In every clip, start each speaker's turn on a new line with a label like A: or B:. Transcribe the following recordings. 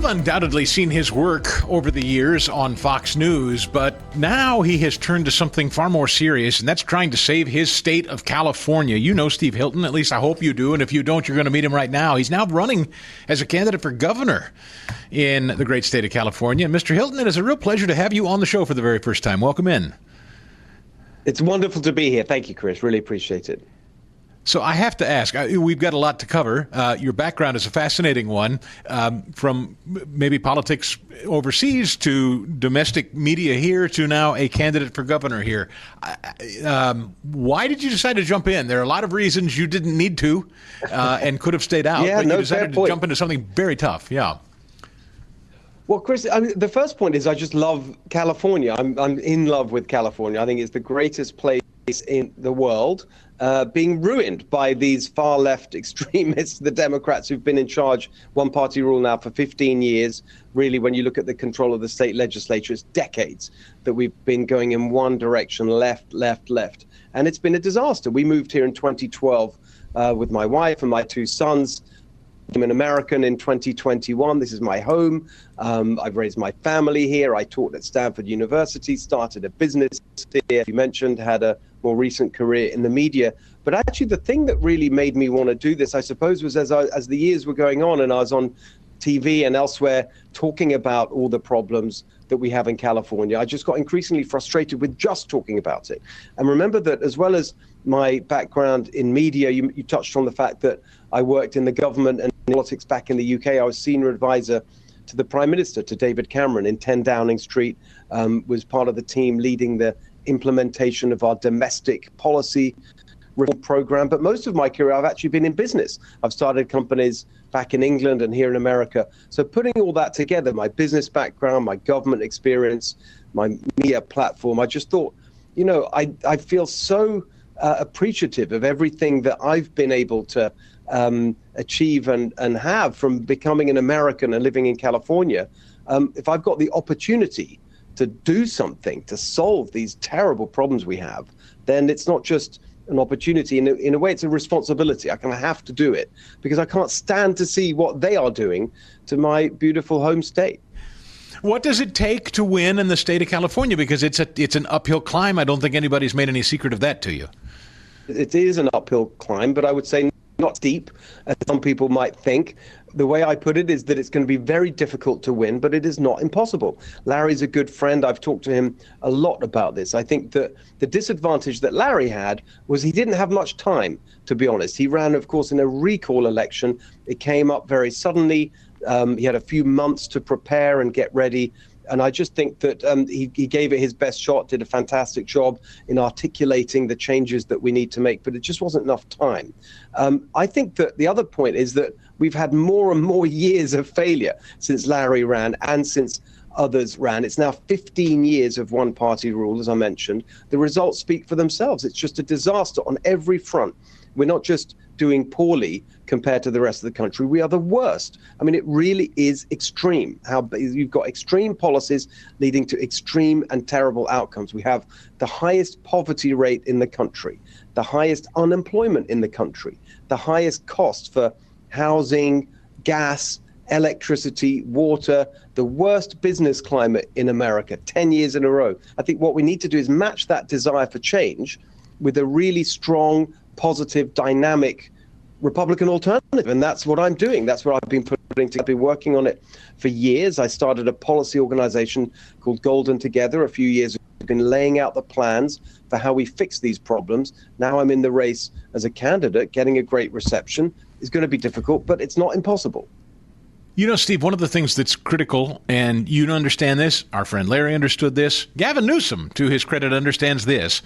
A: You've undoubtedly seen his work over the years on Fox News, but now he has turned to something far more serious, and that's trying to save his state of California. You know Steve Hilton, at least I hope you do, and if you don't, you're going to meet him right now. He's now running as a candidate for governor in the great state of California. Mr. Hilton, it is a real pleasure to have you on the show for the very first time. Welcome in.
B: It's wonderful to be here. Thank you, Chris. Really appreciate it.
A: So I have to ask, we've got a lot to cover. Your background is a fascinating one, from maybe politics overseas to domestic media here to now a candidate for governor here. Why did you decide to jump in? There are a lot of reasons you didn't need to and could have stayed out, but you decided to jump into something very tough. Yeah.
B: Well, Chris, I mean, the first point is I just love California. I'm in love with California. I think it's the greatest place in the world, being ruined by these far left extremists, the Democrats who've been in charge, one party rule now for 15 years. Really, when you look at the control of the state legislature, it's decades that we've been going in one direction, left. And it's been a disaster. We moved here in 2012 with my wife and my two sons. I'm an American in 2021. This is my home. I've raised my family here. I taught at Stanford University, started a business here. You mentioned, had a more recent career in the media. But actually, the thing that really made me want to do this, I suppose, was as the years were going on and I was on TV and elsewhere talking about all the problems that we have in California, I just got increasingly frustrated with just talking about it. And remember that as well as my background in media, you touched on the fact that I worked in the government and politics back in the UK. I was senior advisor to the Prime Minister, to David Cameron, in 10 Downing Street, was part of the team leading the implementation of our domestic policy reform program. But most of my career, I've actually been in business. I've started companies back in England and here in America. So putting all that together, my business background, my government experience, my media platform, I just thought, I feel so appreciative of everything that I've been able to achieve and have from becoming an American and living in California. If I've got the opportunity to do something to solve these terrible problems we have, then it's not just an opportunity. In a way, it's a responsibility. I kind of have to do it because I can't stand to see what they are doing to my beautiful home state.
A: What does it take to win in the state of California? Because it's an uphill climb. I don't think anybody's made any secret of that to you.
B: It is an uphill climb, but I would say not steep, as some people might think. The way I put it is that it's going to be very difficult to win, but it is not impossible. Larry's a good friend. I've talked to him a lot about this. I think that the disadvantage that Larry had was he didn't have much time, to be honest. He ran, of course, in a recall election. It came up very suddenly. He had a few months to prepare and get ready. And I just think that he gave it his best shot, did a fantastic job in articulating the changes that we need to make, but it just wasn't enough time. I think that the other point is that we've had more and more years of failure since Larry ran and since others ran. It's now 15 years of one-party rule, as I mentioned. The results speak for themselves. It's just a disaster on every front. We're not just doing poorly compared to the rest of the country. We are the worst. I mean, it really is extreme. How you've got extreme policies leading to extreme and terrible outcomes. We have the highest poverty rate in the country, the highest unemployment in the country, the highest cost for housing, gas, electricity, water, the worst business climate in America, 10 years in a row. I think what we need to do is match that desire for change with a really strong, positive, dynamic Republican alternative. And that's what I'm doing. That's what I've been putting together. I've been working on it for years. I started a policy organization called Golden Together a few years ago. I've been laying out the plans for how we fix these problems. Now I'm in the race as a candidate. Getting a great reception is going to be difficult, but it's not impossible.
A: You know, Steve, one of the things that's critical, and you understand this, our friend Larry understood this, Gavin Newsom, to his credit, understands this.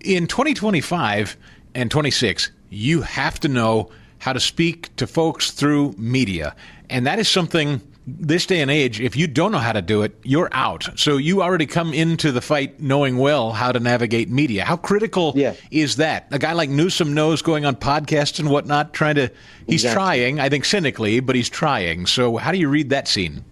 A: In 2025 and 26, you have to know how to speak to folks through media. And that is something, this day and age, if you don't know how to do it, you're out. So you already come into the fight knowing well how to navigate media. How critical is that? A guy like Newsom knows, going on podcasts and whatnot, he's trying, I think cynically, but he's trying. So how do you read that scene?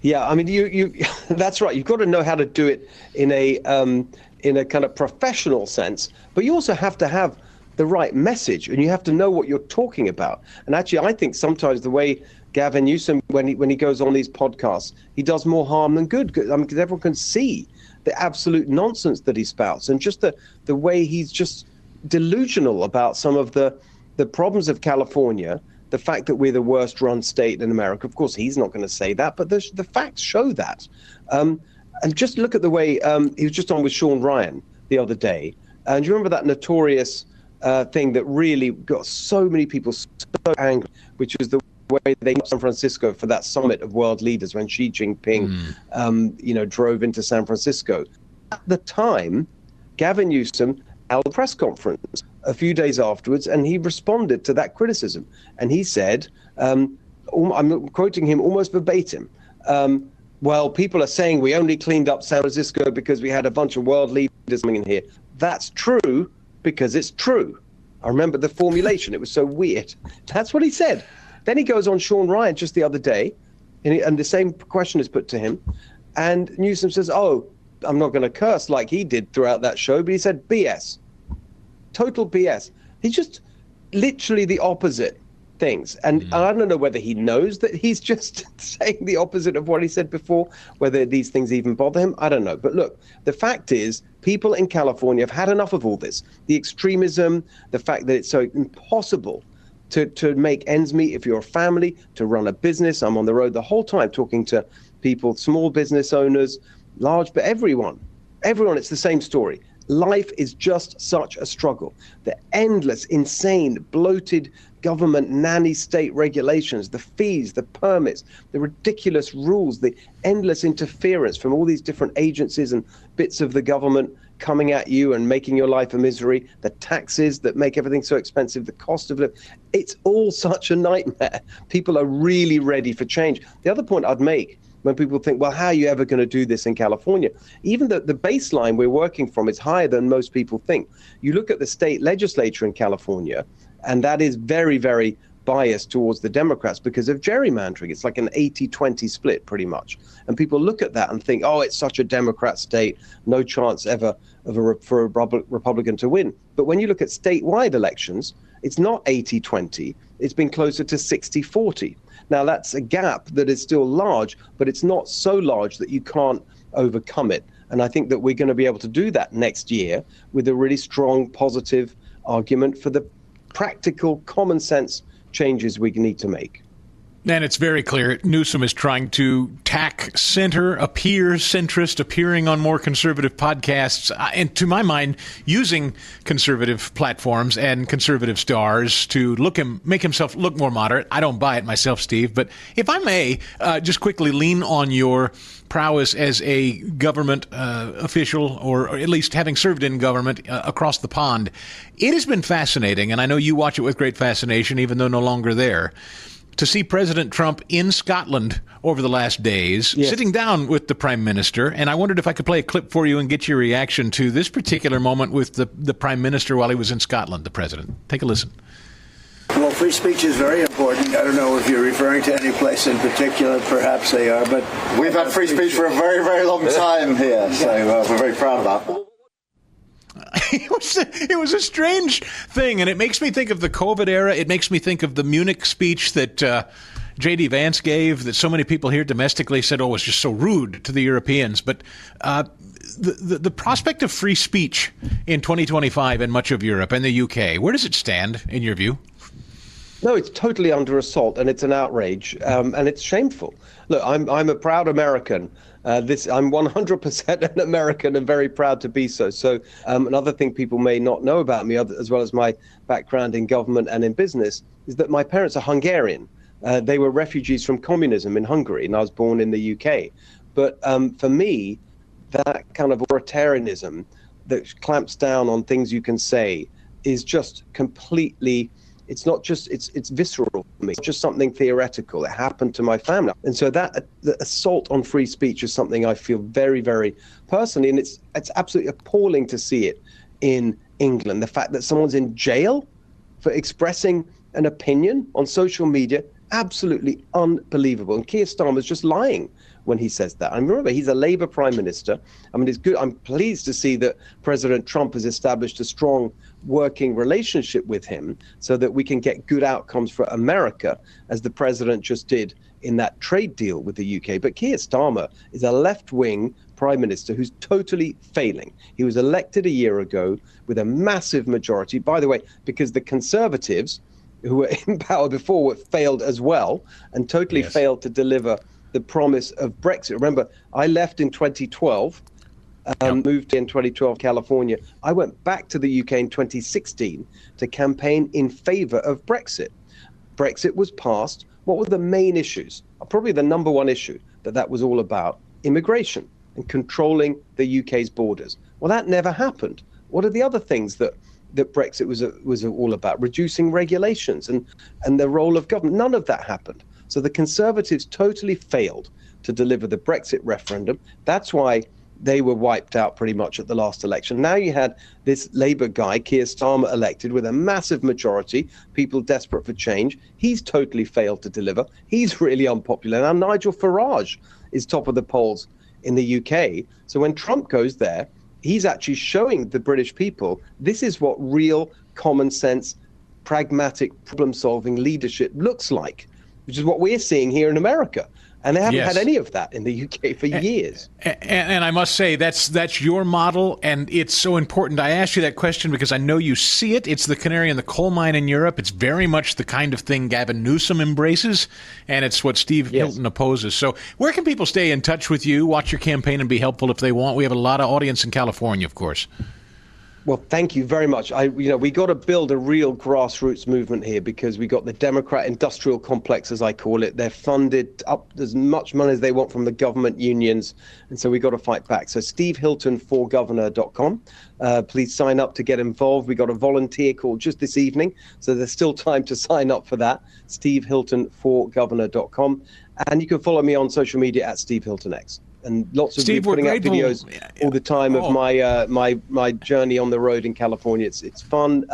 B: Yeah, I mean, you that's right. You've got to know how to do it in a kind of professional sense, but you also have to have the right message and you have to know what you're talking about. And actually, I think sometimes the way Gavin Newsom, when he goes on these podcasts, he does more harm than good. I mean, because everyone can see the absolute nonsense that he spouts, and just the way he's just delusional about some of the problems of California, the fact that we're the worst run state in America. Of course, he's not going to say that, but the facts show that. And just look at the way he was just on with Sean Ryan the other day. And do you remember that notorious thing that really got so many people so angry, which is the way they San Francisco for that summit of world leaders when Xi Jinping, drove into San Francisco. At the time, Gavin Newsom held a press conference a few days afterwards, and he responded to that criticism. And he said, I'm quoting him almost verbatim, well, people are saying we only cleaned up San Francisco because we had a bunch of world leaders coming in here. That's true because it's true. I remember the formulation. It was so weird. That's what he said. Then he goes on Sean Ryan just the other day, and the same question is put to him. And Newsom says, oh, I'm not going to curse like he did throughout that show, but he said BS. Total BS. He's just literally the opposite things. And I don't know whether he knows that he's just saying the opposite of what he said before, whether these things even bother him. I don't know. But look, the fact is, people in California have had enough of all this. The extremism, the fact that it's so impossible to make ends meet if you're a family, to run a business. I'm on the road the whole time talking to people, small business owners, large, but everyone, it's the same story. Life is just such a struggle. The endless, insane, bloated government nanny state regulations, the fees, the permits, the ridiculous rules, the endless interference from all these different agencies and bits of the government coming at you and making your life a misery, the taxes that make everything so expensive, the cost of living. It's all such a nightmare. People are really ready for change. The other point I'd make, when people think, well, how are you ever going to do this in California? Even the baseline we're working from is higher than most people think. You look at the state legislature in California, and that is very, very biased towards the Democrats because of gerrymandering. It's like an 80-20 split pretty much. And people look at that and think, oh, it's such a Democrat state, no chance ever for a Republican to win. But when you look at statewide elections, it's not 80-20. It's been closer to 60-40. Now, that's a gap that is still large, but it's not so large that you can't overcome it. And I think that we're going to be able to do that next year with a really strong, positive argument for the practical, common sense changes we need to make.
A: And it's very clear Newsom is trying to tack center, appear centrist, appearing on more conservative podcasts, and to my mind, using conservative platforms and conservative stars to make himself look more moderate. I don't buy it myself, Steve, but if I may just quickly lean on your prowess as a government official, or at least having served in government across the pond, it has been fascinating, and I know you watch it with great fascination, even though no longer there, to see President Trump in Scotland over the last days, yes, sitting down with the Prime Minister. And I wondered if I could play a clip for you and get your reaction to this particular moment with the Prime Minister while he was in Scotland, the President. Take a listen.
C: Well, free speech is very important. I don't know if you're referring to any place in particular. Perhaps they are, but
D: we've had free speech for a very, very long time here, so we're very proud of that.
A: It was a strange thing, and it makes me think of the COVID era. It makes me think of the Munich speech that J.D. Vance gave, that so many people here domestically said, oh, it was just so rude to the Europeans. But the prospect of free speech in 2025 in much of Europe and the UK, where does it stand in your view?
B: No, it's totally under assault, and it's an outrage, and it's shameful. Look, I'm a proud American. I'm 100% an American and very proud to be so. So another thing people may not know about me, as well as my background in government and in business, is that my parents are Hungarian. They were refugees from communism in Hungary, and I was born in the UK. But for me, that kind of authoritarianism that clamps down on things you can say is just completely... It's not just, it's visceral for me. It's just something theoretical. It happened to my family. And so the assault on free speech is something I feel very, very personally. And it's absolutely appalling to see it in England. The fact that someone's in jail for expressing an opinion on social media Absolutely unbelievable. And Keir Starmer's just lying when he says that. And remember, he's a Labour Prime Minister. I mean, it's good. I'm pleased to see that President Trump has established a strong working relationship with him so that we can get good outcomes for America, as the president just did in that trade deal with the UK. But Keir Starmer is a left-wing prime minister who's totally failing. He was elected a year ago with a massive majority, by the way, because the Conservatives, who were in power before, failed as well and totally failed to deliver the promise of Brexit. Remember, I left in 2012, moved in 2012, California. I went back to the UK in 2016 to campaign in favor of Brexit. Brexit was passed. What were the main issues? Probably the number one issue that was all about: immigration and controlling the UK's borders. Well, that never happened. What are the other things that Brexit was all about? Reducing regulations and the role of government. None of that happened. So the Conservatives totally failed to deliver the Brexit referendum. That's why they were wiped out pretty much at the last election. Now you had this Labour guy, Keir Starmer, elected with a massive majority, people desperate for change. He's totally failed to deliver. He's really unpopular. Now Nigel Farage is top of the polls in the UK. So when Trump goes there, he's actually showing the British people this is what real common sense, pragmatic, problem-solving leadership looks like, which is what we're seeing here in America. And they haven't had any of that in the UK for years.
A: And I must say, that's your model, and it's so important. I asked you that question because I know you see it. It's the canary in the coal mine in Europe. It's very much the kind of thing Gavin Newsom embraces, and it's what Steve Hilton opposes. So where can people stay in touch with you, watch your campaign, and be helpful if they want? We have a lot of audience in California, of course.
B: Well, thank you very much. We got to build a real grassroots movement here, because we got the Democrat industrial complex, as I call it. They're funded up as much money as they want from the government unions. And so we got to fight back. So stevehiltonforgovernor.com. Please sign up to get involved. We got a volunteer call just this evening, so there's still time to sign up for that. stevehiltonforgovernor.com. And you can follow me on social media at SteveHiltonX. And lots of
A: Steve,
B: putting out videos all the time of my journey on the road in California. It's fun.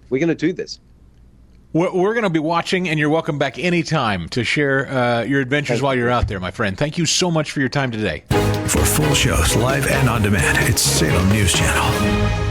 B: We're going to do this.
A: We're going to be watching, and you're welcome back anytime to share your adventures while you're out there, my friend. Thank you so much for your time today.
E: For full shows, live and on demand, it's Salem News Channel.